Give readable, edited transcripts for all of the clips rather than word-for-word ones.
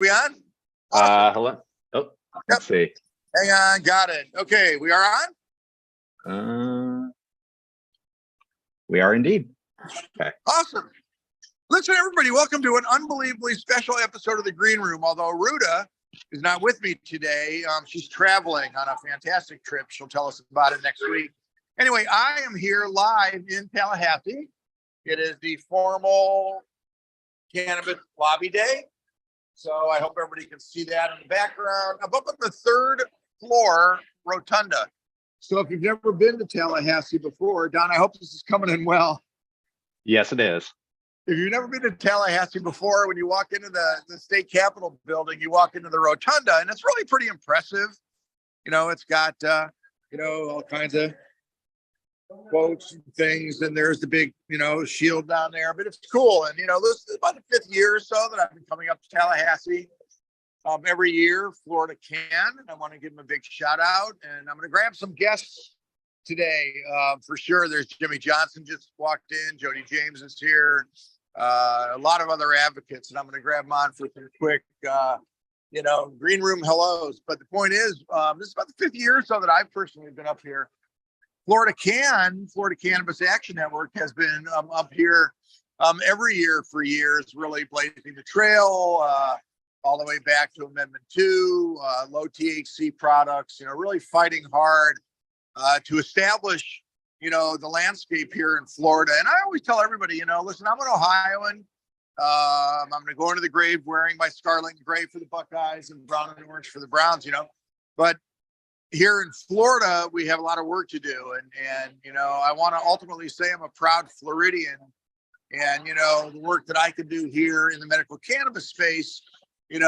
We on? Awesome. Hello. Oh, let's see. Hang on, got it. Okay, we are on? We are indeed. Okay. Awesome. Listen, everybody, welcome to an unbelievably special episode of The Green Room. Although Ruda is not with me today, she's traveling on a fantastic trip. She'll tell us about it next week. Anyway, I am here live in Tallahassee. It is the formal cannabis lobby day. So I hope everybody can see that in the background. I'm up on the third floor rotunda. So if you've never been to Tallahassee before, Don, I hope this is coming in well. Yes, it is. If you've never been to Tallahassee before, when you walk into the state capitol building, you walk into the rotunda, and it's really pretty impressive. You know, it's got, all kinds of quotes and things, and there's the big, shield down there, but it's cool. And, this is about the fifth year or so that I've been coming up to Tallahassee. Every year, Florida Can, and I want to give them a big shout out. And I'm going to grab some guests today for sure. There's Jimmy Johnson just walked in. Jody James is here. A lot of other advocates, and I'm going to grab them on for some quick, green room hellos. But the point is, this is about the fifth year or so that I've personally been up here. Florida Cannabis Action Network has been up here every year for years, really blazing the trail all the way back to Amendment 2, low THC products, really fighting hard to establish, the landscape here in Florida. And I always tell everybody, listen, I'm an Ohioan. I'm going to go into the grave wearing my scarlet and gray for the Buckeyes and brown and orange for the Browns, But here in Florida, we have a lot of work to do. And I want to ultimately say I'm a proud Floridian. And, the work that I can do here in the medical cannabis space, it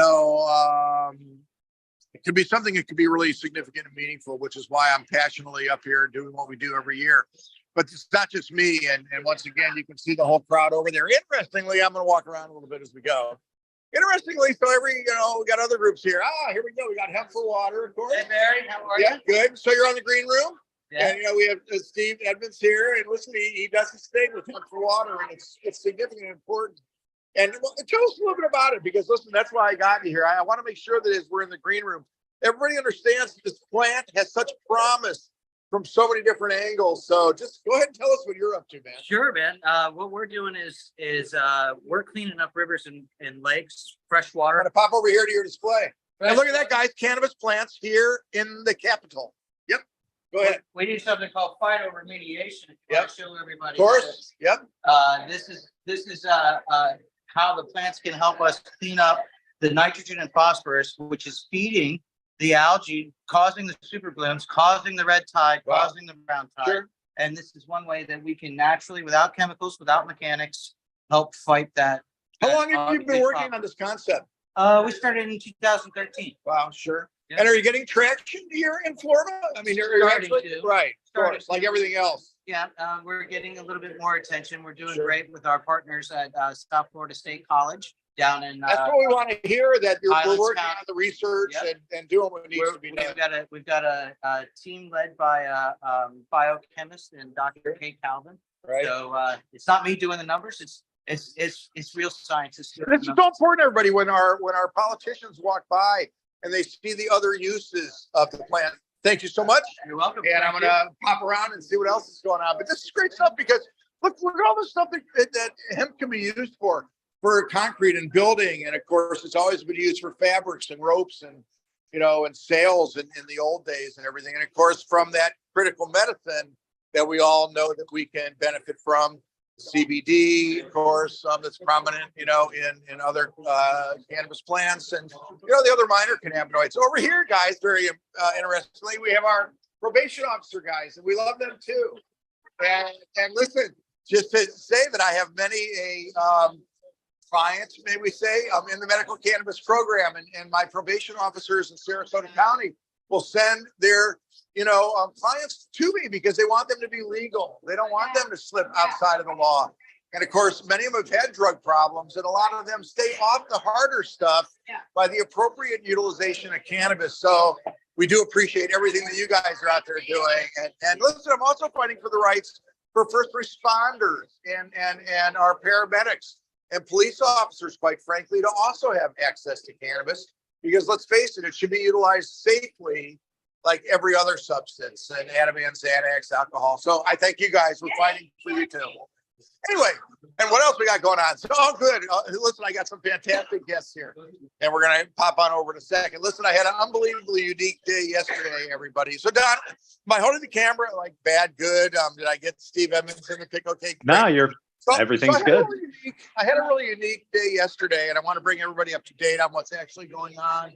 could be something that could be really significant and meaningful, which is why I'm passionately up here doing what we do every year. But it's not just me. And once again, you can see the whole crowd over there. Interestingly, I'm going to walk around a little bit as we go. Interestingly, so we got other groups here. Here we go. We got Hemp for Water, of course. Hey, Barry, how are you? Yeah, good. So you're on the green room? Yeah. And, we have Steve Edmonds here. And listen, he does his thing with Hemp for Water, and it's significant and important. And tell us a little bit about it, because, listen, that's why I got you here. I want to make sure that as we're in the green room, everybody understands that this plant has such promise from so many different angles. So just go ahead and tell us what you're up to, man. Sure, man. What we're doing is we're cleaning up rivers and lakes, fresh water. I'm going to pop over here to your display. And look at that, guys. Cannabis plants here in the Capitol. Yep. Go ahead. We do something called phytoremediation. Yep. To show everybody. Of course. Yep. This is how the plants can help us clean up the nitrogen and phosphorus, which is feeding the algae, causing the super blooms, causing the red tide, causing the brown tide. Sure. And this is one way that we can naturally, without chemicals, without mechanics, help fight that. How long have you been working on this concept? We started in 2013. Wow, sure. Yeah. And are you getting traction here in Florida? I mean, you're actually right, of course, like everything else. Yeah, we're getting a little bit more attention. We're doing Sure. great with our partners at South Florida State College down in. That's what we want to hear, that we're working County. on the research Yep. and doing what needs to be done. We've got a team led by a biochemist and Dr. Kate Calvin. Right. So it's not me doing the numbers. It's real science. It's And it's so important, everybody, when our politicians walk by and they see the other uses of the plant. Thank you so much. You're welcome. And I'm gonna pop around and see what else is going on. But this is great stuff, because look at all the stuff that hemp can be used for concrete and building. And of course, it's always been used for fabrics and ropes and, and sails in the old days and everything. And of course, from that critical medicine that we all know that we can benefit from, CBD, of course, that's prominent, in other cannabis plants, and the other minor cannabinoids. Over here, guys, very interestingly, we have our probation officer guys, and we love them too. And listen, just to say that I have many clients, may we say, in the medical cannabis program, and my probation officers in Sarasota County will send their clients to me because they want them to be legal. They don't want them to slip outside of the law. And of course, many of them have had drug problems, and a lot of them stay off the harder stuff by the appropriate utilization of cannabis. So we do appreciate everything that you guys are out there doing. And listen, I'm also fighting for the rights for first responders and our paramedics and police officers, quite frankly, to also have access to cannabis, because let's face it, it should be utilized safely like every other substance, and Ativan, Xanax, alcohol. So I thank you guys. We're fighting for you too. Anyway, and what else we got going on? So, oh, good. Listen, I got some fantastic guests here, and we're going to pop on over in a second. Listen, I had an unbelievably unique day yesterday, everybody. So, Don, am I holding the camera like bad, good? Did I get Steve Edmonds in the pick? Okay, great. No, everything's good. I had a really unique day yesterday, and I want to bring everybody up to date on what's actually going on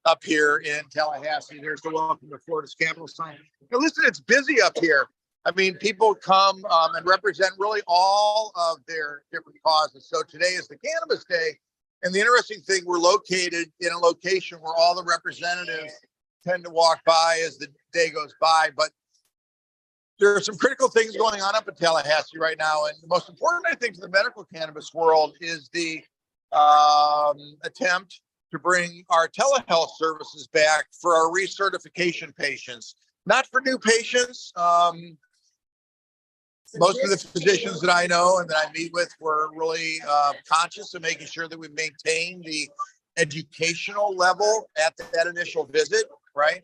up here in Tallahassee. There's the welcome to Florida's capital sign. Now, listen, it's busy up here. I mean, people come and represent really all of their different causes. So today is the Cannabis Day. And the interesting thing, we're located in a location where all the representatives tend to walk by as the day goes by. But there are some critical things going on up in Tallahassee right now. And the most important, I think, to the medical cannabis world is the attempt to bring our telehealth services back for our recertification patients, not for new patients. Most of the physicians that I know and that I meet with were really conscious of making sure that we maintain the educational level at that initial visit, right?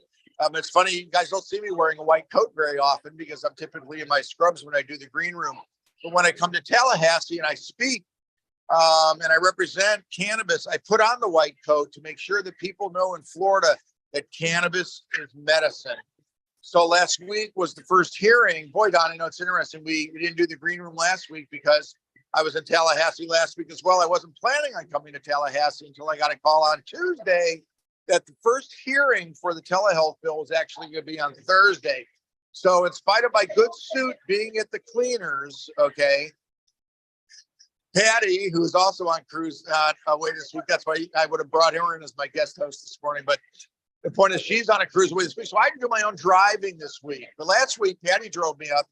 It's funny, you guys don't see me wearing a white coat very often because I'm typically in my scrubs when I do the green room. But when I come to Tallahassee and I speak and I represent cannabis, I put on the white coat to make sure that people know in Florida that cannabis is medicine. So last week was the first hearing. Boy, Don, I know it's interesting. We didn't do the green room last week because I was in Tallahassee last week as well. I wasn't planning on coming to Tallahassee until I got a call on Tuesday that the first hearing for the telehealth bill was actually going to be on Thursday. So in spite of my good suit being at the cleaners, okay, Patty, who is also on cruise away this week, that's why I would have brought her in as my guest host this morning. But the point is she's on a cruise away this week, so I can do my own driving this week. But last week, Patty drove me up,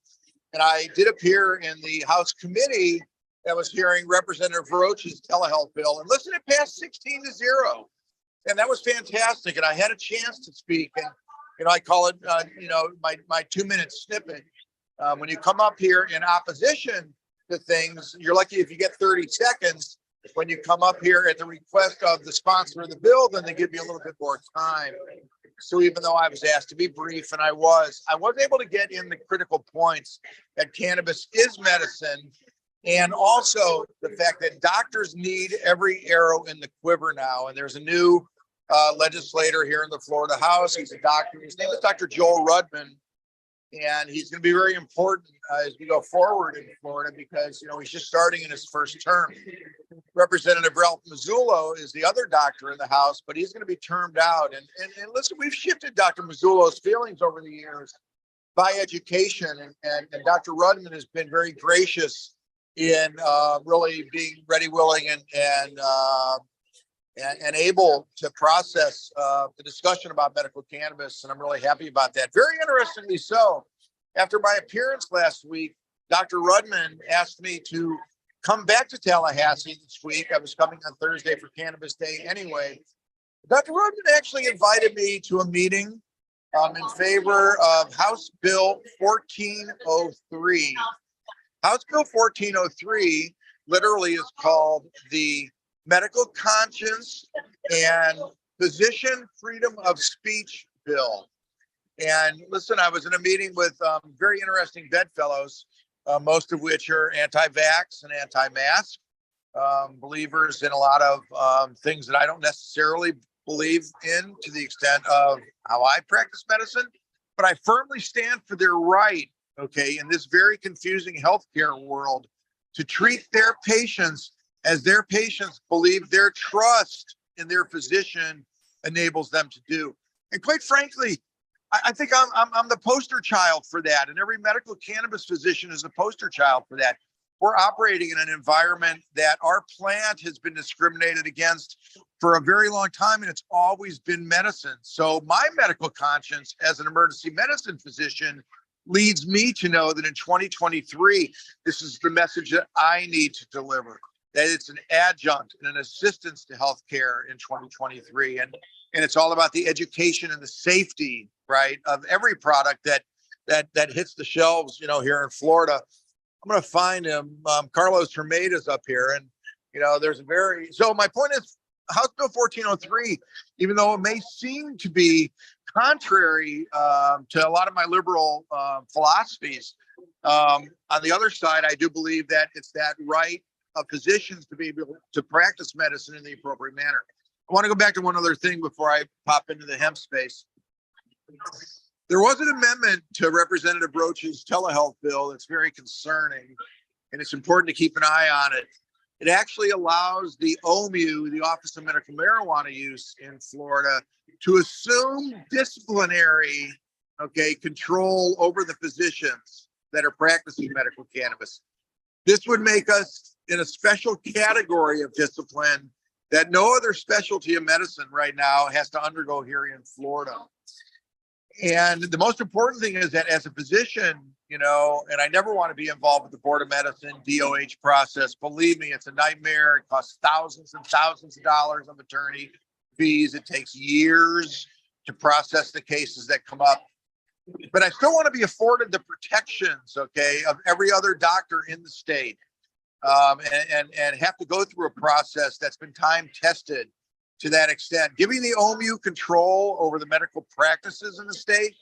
and I did appear in the House committee that was hearing Representative Roach's telehealth bill. And listen, it passed 16-0. And that was fantastic. And I had a chance to speak. And, I call it, my 2-minute snippet. When you come up here in opposition to things, you're lucky if you get 30 seconds. When you come up here at the request of the sponsor of the bill, then they give you a little bit more time. So even though I was asked to be brief, and I was able to get in the critical points that cannabis is medicine. And also the fact that doctors need every arrow in the quiver now. And there's a new legislator here in the Florida House. He's a doctor. His name is Dr. Joel Rudman. And he's going to be very important as we go forward in Florida because, he's just starting in his first term. Representative Ralph Mazzullo is the other doctor in the House, but he's going to be termed out. And listen, we've shifted Dr. Mazzullo's feelings over the years by education. And Dr. Rudman has been very gracious in really being ready, willing, and able to process the discussion about medical cannabis. And I'm really happy about that. Very interestingly so, after my appearance last week, Dr. Rudman asked me to come back to Tallahassee this week. I was coming on Thursday for Cannabis Day anyway. Dr. Rudman actually invited me to a meeting in favor of House Bill 1403. House Bill 1403 literally is called the Medical Conscience and Physician Freedom of Speech Bill. And listen, I was in a meeting with very interesting bedfellows, most of which are anti-vax and anti-mask, believers in a lot of things that I don't necessarily believe in to the extent of how I practice medicine, but I firmly stand for their right, okay, in this very confusing healthcare world to treat their patients as their patients believe their trust in their physician enables them to do. And quite frankly, I think I'm the poster child for that. And every medical cannabis physician is the poster child for that. We're operating in an environment that our plant has been discriminated against for a very long time, and it's always been medicine. So my medical conscience as an emergency medicine physician leads me to know that in 2023, this is the message that I need to deliver, that it's an adjunct and an assistance to healthcare in 2023. And it's all about the education and the safety, right, of every product that hits the shelves, here in Florida. I'm going to find him. Carlos Hermeda is up here, and There's so my point is House Bill 1403, even though it may seem to be contrary to a lot of my liberal philosophies, on the other side, I do believe that it's that right of physicians to be able to practice medicine in the appropriate manner. I want to go back to one other thing before I pop into the hemp space. There was an amendment to Representative Roach's telehealth bill that's very concerning, and it's important to keep an eye on it. It actually allows the OMU, the Office of Medical Marijuana Use in Florida, to assume disciplinary, control over the physicians that are practicing medical cannabis. This would make us in a special category of discipline that no other specialty of medicine right now has to undergo here in Florida. And the most important thing is that as a physician, and I never want to be involved with the Board of Medicine, DOH process. Believe me, it's a nightmare. It costs thousands and thousands of dollars of attorney fees. It takes years to process the cases that come up. But I still want to be afforded the protections, of every other doctor in the state, and have to go through a process that's been time tested to that extent. Giving the OMU control over the medical practices in the state,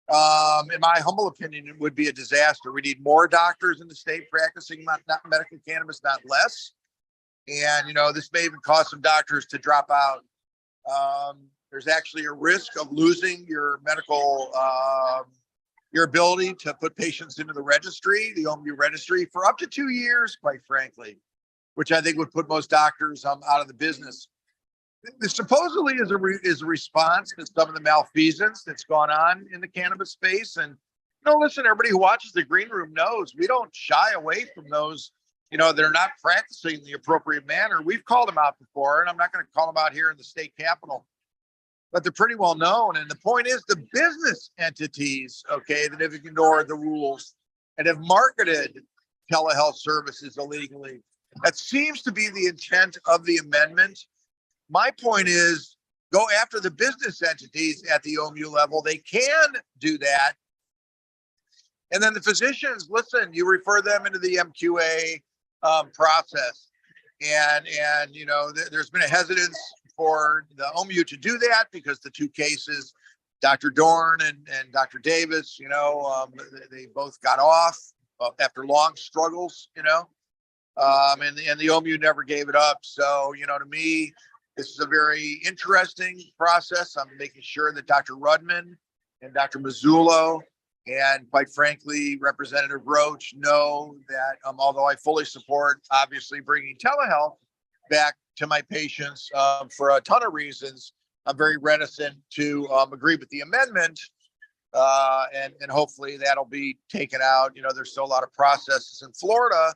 in my humble opinion, it would be a disaster. We need more doctors in the state practicing not medical cannabis, not less. And, this may even cause some doctors to drop out. There's actually a risk of losing your medical, your ability to put patients into the registry, the OMU registry, for up to 2 years, quite frankly, which I think would put most doctors out of the business. This supposedly is a response to some of the malfeasance that's gone on in the cannabis space. And, listen, everybody who watches the Green Room knows we don't shy away from those, that are not practicing the appropriate manner. We've called them out before, and I'm not going to call them out here in the state capitol, but they're pretty well known. And the point is the business entities, that have ignored the rules and have marketed telehealth services illegally. That seems to be the intent of the amendment. My point is go after the business entities at the OMU level. They can do that. And then the physicians, listen, you refer them into the MQA process. And there's been a hesitance for the OMU to do that because the two cases, Dr. Dorn and Dr. Davis, they both got off after long struggles, and the OMU never gave it up. So, to me, this is a very interesting process. I'm making sure that Dr. Rudman and Dr. Mazzullo and, quite frankly, Representative Roach know that although I fully support, obviously, bringing telehealth back to my patients for a ton of reasons, I'm very reticent to agree with the amendment. And hopefully that'll be taken out. There's still a lot of processes in Florida.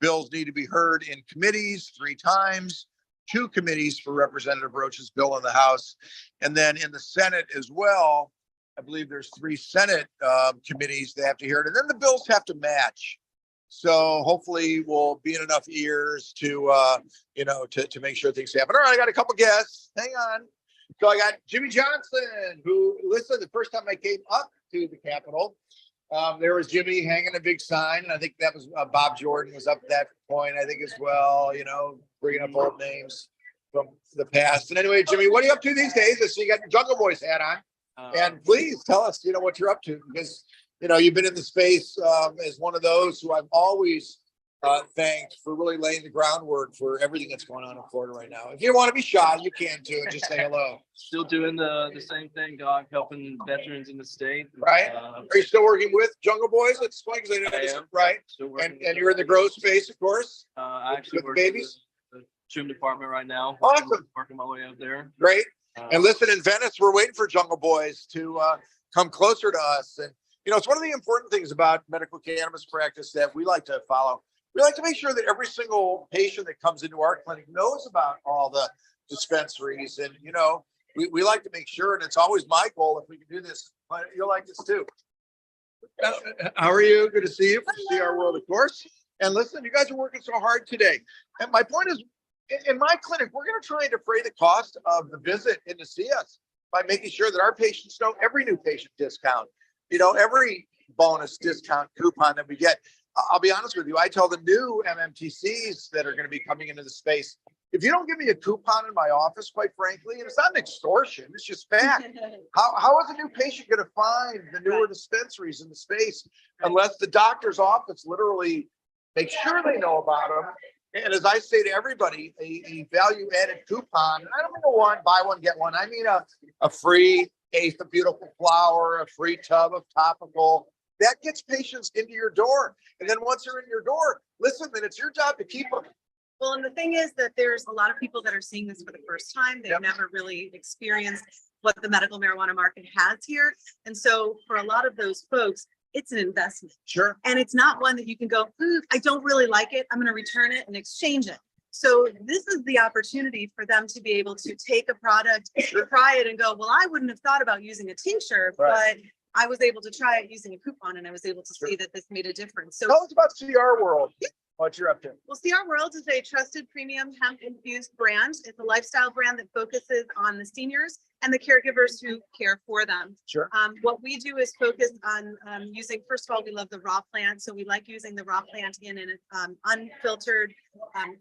Bills need to be heard in committees 3 times. 2 committees for Representative Roach's bill in the House. And then in the Senate as well, I believe there's 3 Senate committees that have to hear it. And then the bills have to match. So hopefully we'll be in enough ears to make sure things happen. All right, I got a couple guests. Hang on. So I got Jimmy Johnson, who, listen, the first time I came up to the Capitol, there was Jimmy hanging a big sign. And I think that was Bob Jordan was up at that point, I think, as well, bringing up old names from the past. And anyway, Jimmy, what are you up to these days? I see you got your Jungle Boys hat on. And please tell us, what you're up to, because, you've been in the space as one of those who I've always thanked for really laying the groundwork for everything that's going on in Florida right now. If you want to be shy, you can too, and just say hello. Still doing the same thing, dog, helping veterans in the state. Right. Are you still working with Jungle Boys? Let's explain, because I know right. Still working and you're in the grow space, of course. I actually with work babies. in the trim department right now. Awesome. Working my way up there. Great. And listen, in Venice, we're waiting for Jungle Boys to come closer to us. And, it's one of the important things about medical cannabis practice that we like to follow. We like to make sure that every single patient that comes into our clinic knows about all the dispensaries. And, we like to make sure, and it's always my goal, if we can do this, you'll like this too. How are you? Good to see you. Good to see our world, of course. And listen, you guys are working so hard today. And my point is, in my clinic, we're going to try and defray the cost of the visit in to see us by making sure that our patients know every new patient discount, every bonus discount coupon that we get. I'll be honest with you. I tell the new MMTCs that are going to be coming into the space, if you don't give me a coupon in my office, quite frankly, and it's not an extortion, it's just fact. How is a new patient going to find the newer dispensaries in the space unless the doctor's office literally makes sure they know about them? And as I say to everybody, a value added coupon, and I don't mean buy one, get one. I mean a free eighth of beautiful flower, a free tub of topical. That gets patients into your door. And then once they're in your door, listen, then it's your job to keep them. Well, and the thing is that there's a lot of people that are seeing this for the first time. They've never really experienced what the medical marijuana market has here. And so for a lot of those folks, it's an investment. Sure. And it's not one that you can go, I don't really like it. I'm going to return it and exchange it. So this is the opportunity for them to be able to take a product, try it and go, well, I wouldn't have thought about using a tincture, but I was able to try it using a coupon and I was able to see that this made a difference. So tell us about CR World. What you're up to? well, CR World is a trusted premium hemp infused brand. It's a lifestyle brand that focuses on the seniors and the caregivers who care for them. Sure. What we do is focus on using, first of all, we love the raw plant. So we like using the raw plant in an unfiltered,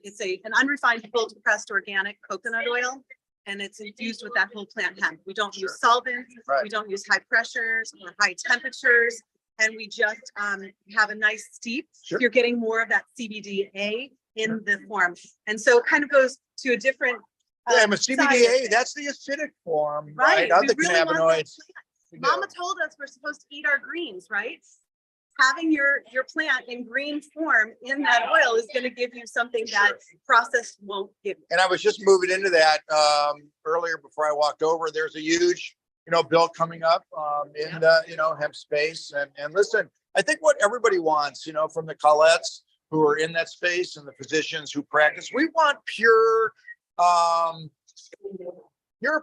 it's an unrefined, cold pressed organic coconut oil. And it's infused with that whole plant hemp. We don't use solvents. We don't use high pressures or high temperatures. And we just have a nice steep. You're getting more of that CBDA in the form. And so it kind of goes to a different I'm a CBDA, that's the acidic form, right? Of the cannabinoids. Mama told us we're supposed to eat our greens, right? Having your plant in green form in that oil is going to give you something that processed won't give you. And I was just moving into that earlier before I walked over. There's a huge, bill coming up in the, hemp space. And listen, I think what everybody wants, from the Colettes who are in that space and the physicians who practice, we want pure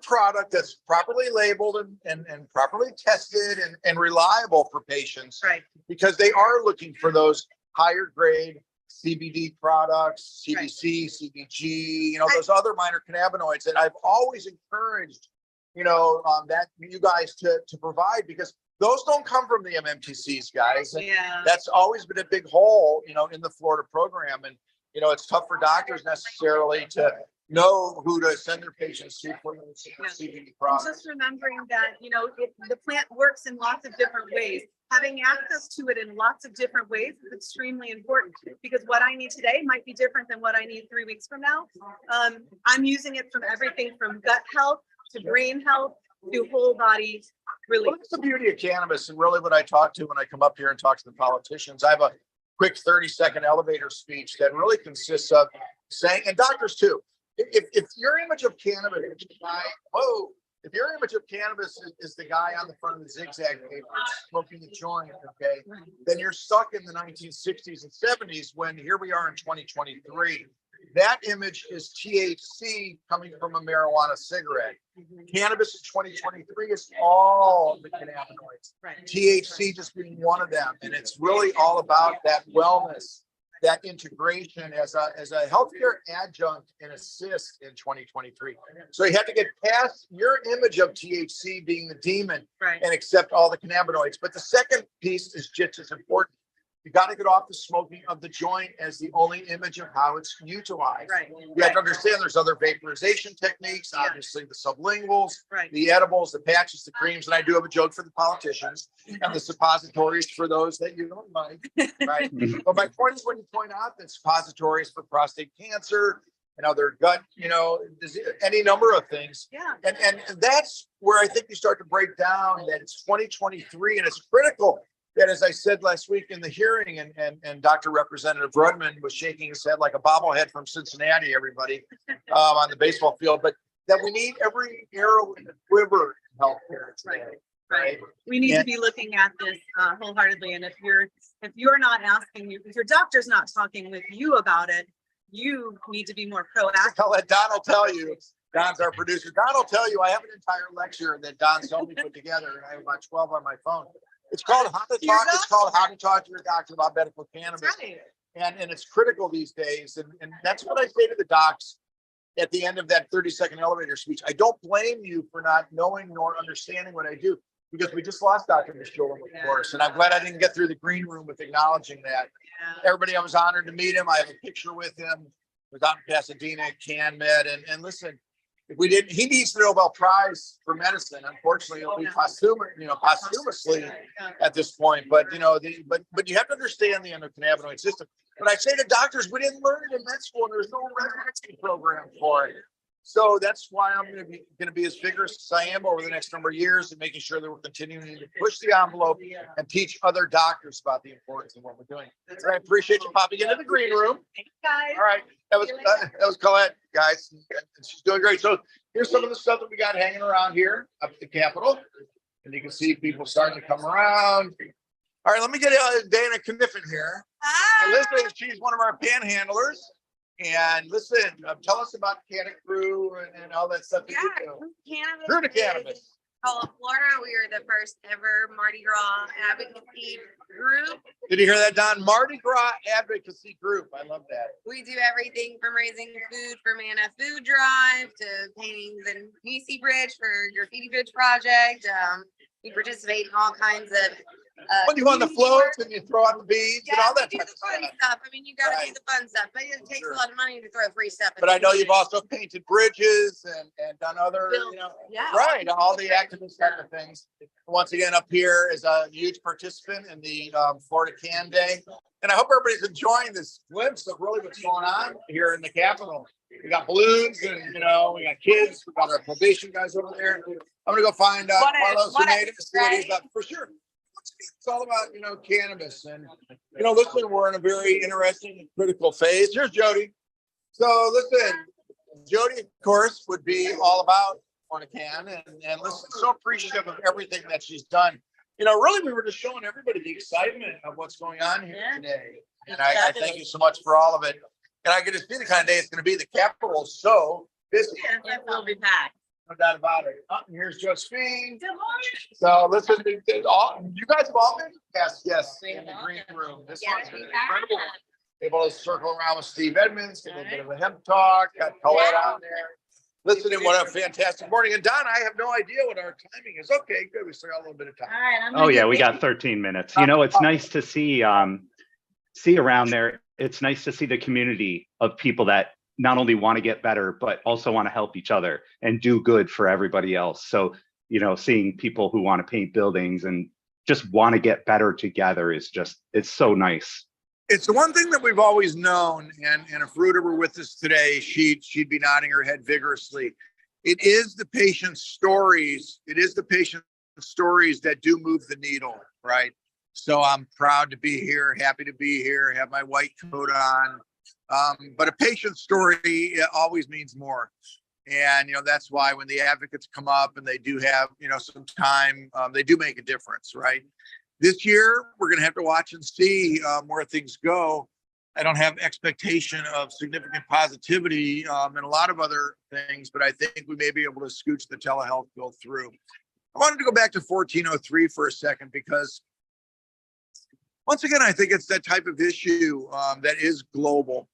product that's properly labeled and properly tested and reliable for patients. Right. Because they are looking for those higher grade CBD products, CBC, CBG, those other minor cannabinoids that I've always encouraged, that you guys to provide, because those don't come from the MMTCs, guys. And that's always been a big hole, in the Florida program. And, it's tough for doctors necessarily to know who to send their patients to for the CBD products. Just remembering that, the plant works in lots of different ways. Having access to it in lots of different ways is extremely important, because what I need today might be different than what I need 3 weeks from now. I'm using it from everything from gut health to brain health to whole body relief. Well, that's the beauty of cannabis, and really what I talk to when I come up here and talk to the politicians. I have a quick 30-second elevator speech that really consists of saying, and doctors too, if your image of cannabis is if your image of cannabis is the guy on the front of the zigzag paper smoking the joint, okay, then you're stuck in the 1960s and 70s when here we are in 2023. That image is THC coming from a marijuana cigarette. Cannabis in 2023 is all the cannabinoids. THC just being one of them. And it's really all about that wellness, that integration as a healthcare adjunct and assist in 2023. So you have to get past your image of THC being the demon and accept all the cannabinoids. But the second piece is just as important. You got to get off the smoking of the joint as the only image of how it's utilized. You have to understand there's other vaporization techniques, obviously the sublinguals, the edibles, the patches, the creams. And I do have a joke for the politicians and the suppositories for those that you don't like, right? But my point is when you point out that suppositories for prostate cancer and other gut, any number of things. And that's where I think you start to break down that it's 2023 and it's critical. That, as I said last week in the hearing, and Dr. Representative Rudman was shaking his head like a bobblehead from Cincinnati, everybody, on the baseball field, but that we need every arrow in the quiver in healthcare today. Right. We need to be looking at this wholeheartedly. And if you're not asking, if your doctor's not talking with you about it, you need to be more proactive. I'll let Don will tell you. Don's our producer. Don will tell you I have an entire lecture that Don's helped me put together, and I have about 12 on my phone. It's called How to Talk. It's called How to Talk to Your Doctor About Medical Cannabis. And it's critical these days. And that's what I say to the docs at the end of that 30-second elevator speech. I don't blame you for not knowing nor understanding what I do. because we just lost Dr. Mishula, of course, and I'm glad I didn't get through the green room with acknowledging that. Everybody, I was honored to meet him. I have a picture with him. He was out in Pasadena at CanMed, and listen, if we didn't, he needs the Nobel Prize for medicine. Unfortunately, it'll be posthumously at this point. But but you have to understand the endocannabinoid system. But I say to doctors, we didn't learn it in med school, and there's no residency program for it. So that's why I'm going to be as vigorous as I am over the next number of years and making sure that we're continuing to push the envelope and teach other doctors about the importance of what we're doing. I appreciate you popping into the green room. Thanks, guys. All right, that was Colette, guys. She's doing great. So here's some of the stuff that we got hanging around here up at the Capitol, and you can see people starting to come around. All right, let me get Dana Kniffen here. Hi. Listen, she's one of our panhandlers. And listen, tell us about Canada Crew and all that stuff. Yeah, Cannabis. Crew to Cannabis. Florida, we are the first ever Mardi Gras advocacy group. Did you hear that, Don? Mardi Gras Advocacy Group. I love that. We do everything from raising food for Mana Food Drive to painting the Nisi Bridge for Graffiti Bridge Project. We participate in all kinds of When you on the community floats work. and you throw out the beads and Yeah, all that we do type the of fun stuff. stuff. I mean, you gotta do Right. the fun stuff, but it takes Sure. a lot of money to throw free stuff. But I know you've also painted bridges and done other, Yeah. right, all the activist type of things. Once again, up here is a huge participant in the Florida Can Day. And I hope everybody's enjoying this glimpse of really what's going on here in the Capitol. We got balloons and, we got kids. We got our probation guys over there. I'm gonna go find Carlos who made it. See what he's got for sure. It's all about, cannabis. And, listen, we're in a very interesting and critical phase. Here's Jody. So listen, Jody, of course, would be all about on a can and listen, so appreciative of everything that she's done. Really, we were just showing everybody the excitement of what's going on here today. And I thank you so much for all of it. And I get to see the kind of day it's going to be. The Capitol is so busy. It will be packed. No doubt about it. And here's Josephine. So listen, you guys have all been? Yes, in the green room. This one's been incredible. Able to circle around with Steve Edmonds, get a little bit of a hemp talk, got Colette on there. Listen, what a fantastic morning. And Don, I have no idea what our timing is. Okay, good. We still got a little bit of time. All right. Oh yeah, we got 13 minutes. It's nice to see around there. It's nice to see the community of people that not only want to get better, but also want to help each other and do good for everybody else. So, seeing people who want to paint buildings and just want to get better together is it's so nice. It's the one thing that we've always known, and if Ruta were with us today, she'd be nodding her head vigorously. It is the patient's stories. It is the patient's stories that do move the needle, right? So I'm proud to be here, happy to be here, have my white coat on. But a patient story always means more. And, that's why when the advocates come up and they do have, some time, they do make a difference, right? This year, we're going to have to watch and see where things go. I don't have expectation of significant positivity and a lot of other things, but I think we may be able to scooch the telehealth bill through. I wanted to go back to 1403 for a second because once again, I think it's that type of issue that is global.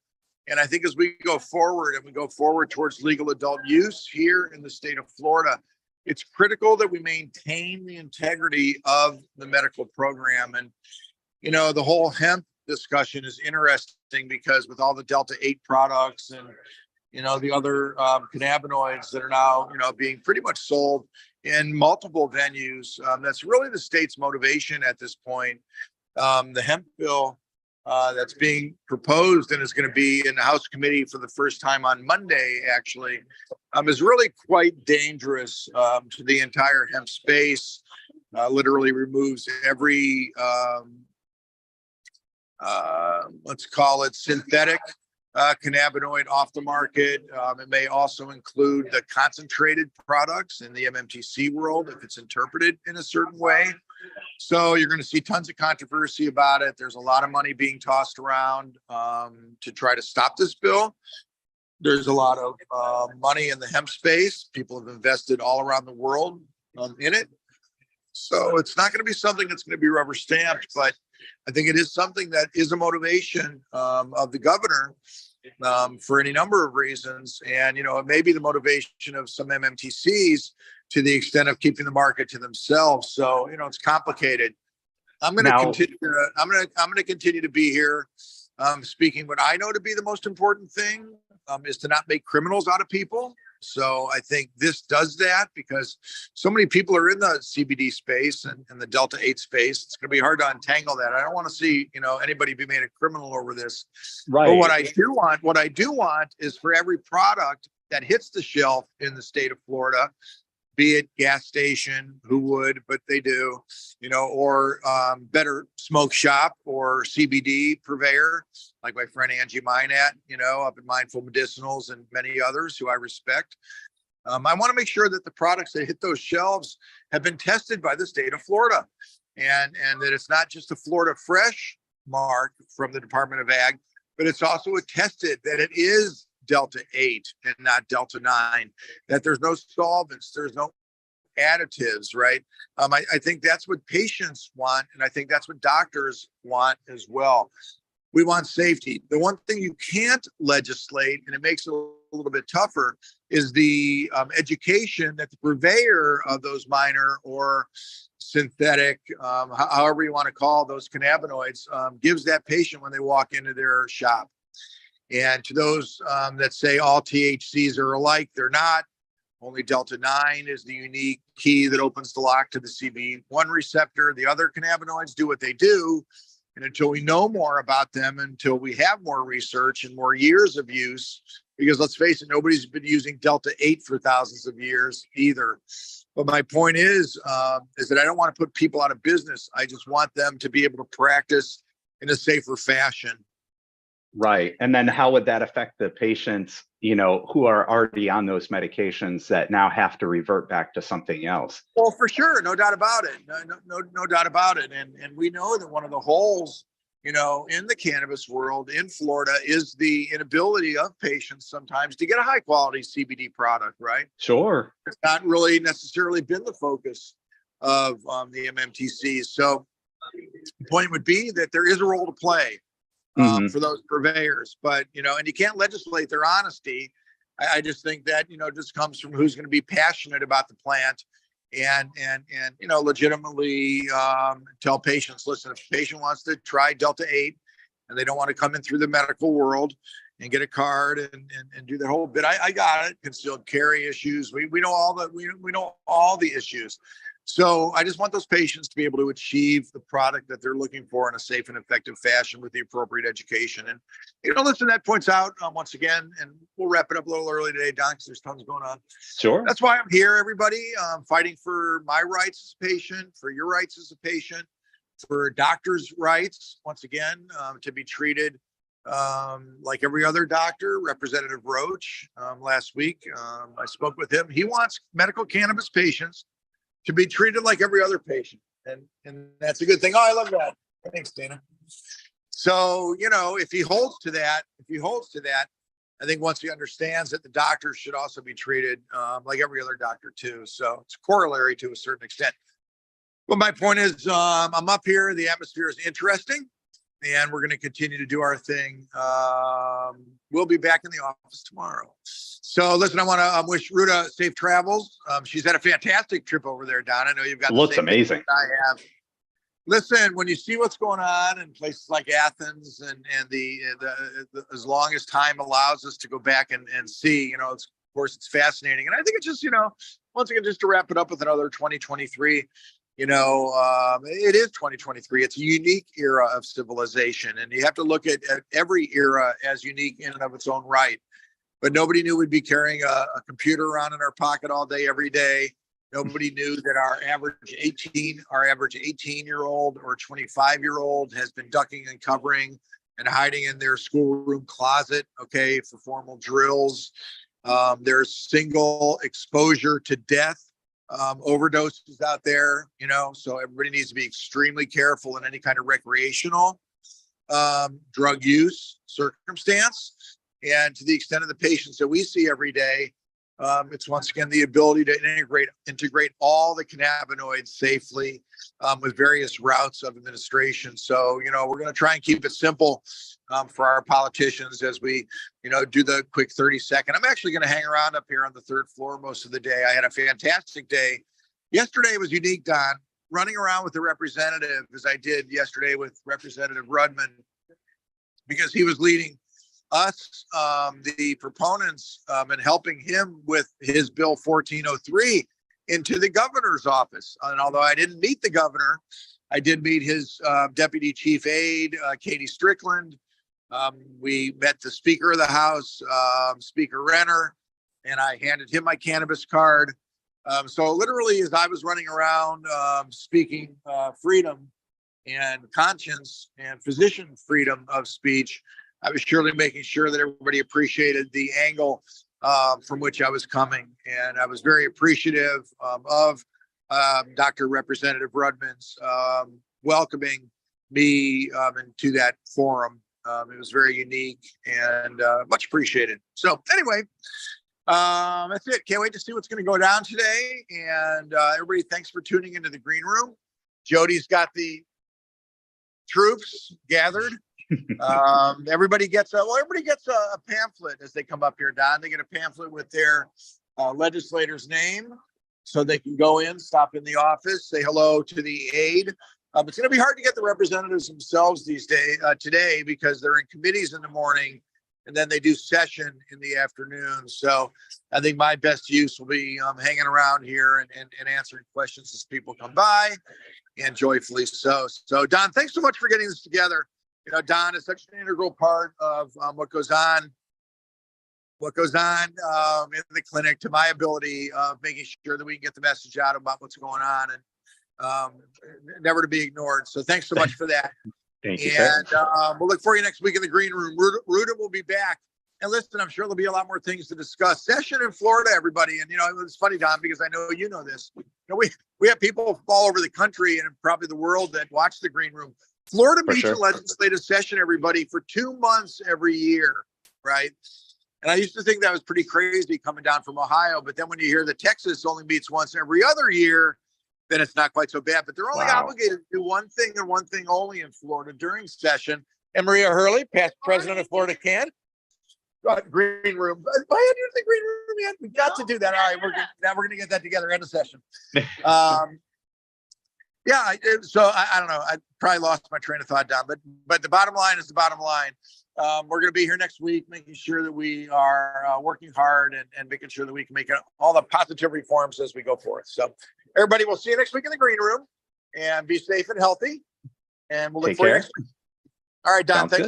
And I think as we go forward and we go forward towards legal adult use here in the state of Florida, it's critical that we maintain the integrity of the medical program. And, the whole hemp discussion is interesting because with all the Delta 8 products and, the other cannabinoids that are now, being pretty much sold in multiple venues, that's really the state's motivation at this point. The hemp bill that's being proposed and is going to be in the House committee for the first time on Monday, actually, is really quite dangerous to the entire hemp space. Literally removes every, let's call it synthetic cannabinoid off the market. It may also include the concentrated products in the MMTC world if it's interpreted in a certain way. So you're going to see tons of controversy about it. There's a lot of money being tossed around to try to stop this bill. There's a lot of money in the hemp space. People have invested all around the world in it. So it's not going to be something that's going to be rubber stamped, but I think it is something that is a motivation of the governor for any number of reasons. And, it may be the motivation of some MMTCs to the extent of keeping the market to themselves. So, it's complicated. I'm going to Now- continue. I'm going to continue to be here, speaking what I know to be the most important thing, is to not make criminals out of people. So I think this does that because so many people are in the CBD space and the Delta 8 space. It's going to be hard to untangle that. I don't want to see, anybody be made a criminal over this. Right. But what I do want is for every product that hits the shelf in the state of Florida, be it gas station, who would, but they do, or Better Smoke Shop or CBD purveyor, like my friend Angie Minat, up in Mindful Medicinals and many others who I respect. I want to make sure that the products that hit those shelves have been tested by the state of Florida, and that it's not just a Florida Fresh mark from the Department of Ag, but it's also attested that it is Delta 8 and not Delta 9, that there's no solvents, there's no additives, right? I think that's what patients want, and I think that's what doctors want as well. We want safety. The one thing you can't legislate, and it makes it a little bit tougher, is the education that the purveyor of those minor or synthetic, however you want to call those cannabinoids, gives that patient when they walk into their shop. And to those that say all THCs are alike, they're not. Only Delta 9 is the unique key that opens the lock to the CB1 receptor. The other cannabinoids do what they do. And until we know more about them, until we have more research and more years of use, because let's face it, nobody's been using Delta 8 for thousands of years either. But my point is that I don't want to put people out of business. I just want them to be able to practice in a safer fashion. Right. And then how would that affect the patients, who are already on those medications that now have to revert back to something else? Well, for sure. No doubt about it. No doubt about it. And we know that one of the holes, in the cannabis world in Florida is the inability of patients sometimes to get a high quality CBD product, right? Sure. It's not really necessarily been the focus of the MMTCs. So the point would be that there is a role to play. For those purveyors, but and you can't legislate their honesty. I just think that just comes from who's going to be passionate about the plant, and legitimately tell patients, listen, if a patient wants to try Delta 8 and they don't want to come in through the medical world and get a card and do the whole bit, I got it. Concealed carry issues. We know all the we know all the issues. So I just want those patients to be able to achieve the product that they're looking for in a safe and effective fashion with the appropriate education. And, listen, that points out once again, and we'll wrap it up a little early today, Don, because there's tons going on. Sure. That's why I'm here, everybody, fighting for my rights as a patient, for your rights as a patient, for doctors' rights, once again, to be treated like every other doctor. Representative Roach last week, I spoke with him. He wants medical cannabis patients to be treated like every other patient. And that's a good thing. Oh, I love that. Thanks, Dana. So, if he holds to that, I think once he understands that the doctors should also be treated like every other doctor too. So it's corollary to a certain extent. But my point is, I'm up here. The atmosphere is interesting, and we're going to continue to do our thing. We'll be back in the office tomorrow. So listen, I want to wish Ruta safe travels. She's had a fantastic trip over there, Don. I know you've got the Looks same amazing. I have. Listen, when you see what's going on in places like Athens and the as long as time allows us to go back and see, of course, it's fascinating. And I think it's just, once again, just to wrap it up with another 2023, it is 2023. It's a unique era of civilization, and you have to look at every era as unique in and of its own right. But nobody knew we'd be carrying a computer around in our pocket all day, every day. Nobody knew that our average 18-year-old or 25-year-old has been ducking and covering and hiding in their schoolroom closet, for formal drills. There's single exposure to death, overdoses out there, so everybody needs to be extremely careful in any kind of recreational drug use circumstance. And to the extent of the patients that we see every day, it's once again the ability to integrate all the cannabinoids safely with various routes of administration. So, we're going to try and keep it simple. for our politicians as we, do the quick 30-second. I'm actually going to hang around up here on the third floor most of the day. I had a fantastic day. Yesterday was unique, Don, running around with the representative as I did yesterday with Representative Rudman, because he was leading us, the proponents, and helping him with his bill 1403 into the governor's office. And although I didn't meet the governor, I did meet his deputy chief aide, Katie Strickland. We met the Speaker of the House, Speaker Renner, and I handed him my cannabis card. So literally, as I was running around speaking freedom and conscience and physician freedom of speech, I was surely making sure that everybody appreciated the angle from which I was coming. And I was very appreciative of Dr. Representative Rudman's welcoming me into that forum. It was very unique and much appreciated. So anyway, that's it. Can't wait to see what's going to go down today. And everybody, thanks for tuning into the green room. Jody's got the troops gathered. Everybody gets a pamphlet as they come up here, Don. They get a pamphlet with their legislator's name, so they can go in, stop in the office, say hello to the aide. It's going to be hard to get the representatives themselves these days today, because they're in committees in the morning and then they do session in the afternoon. So I think my best use will be hanging around here and answering questions as people come by, and joyfully so. So Don, thanks so much for getting this together. Don is such an integral part of what goes on in the clinic, to my ability of making sure that we can get the message out about what's going on, and never to be ignored. So thanks so much for that. Thank you, sir. And we'll look for you next week in the green room. Ruda will be back. And listen, I'm sure there'll be a lot more things to discuss. Session in Florida, everybody. And, it's funny, Don, because I know you know this. We have people from all over the country and probably the world that watch the green room. Florida meets in legislative session, everybody, for 2 months every year, right? And I used to think that was pretty crazy coming down from Ohio. But then when you hear that Texas only meets once every other year, then it's not quite so bad. But they're only obligated to do one thing and one thing only in Florida during session. And Maria Hurley, past president of Florida Can. Green room. Why haven't you the green room yet? We got to do that. All right, we're going to get that together. End of session. Yeah, so I don't know. I probably lost my train of thought, Don, but the bottom line is the bottom line. We're going to be here next week, making sure that we are working hard and making sure that we can make all the positive reforms as we go forth. So everybody, we'll see you next week in the green room, and be safe and healthy. And we'll look for you next week. All right, Don, thanks.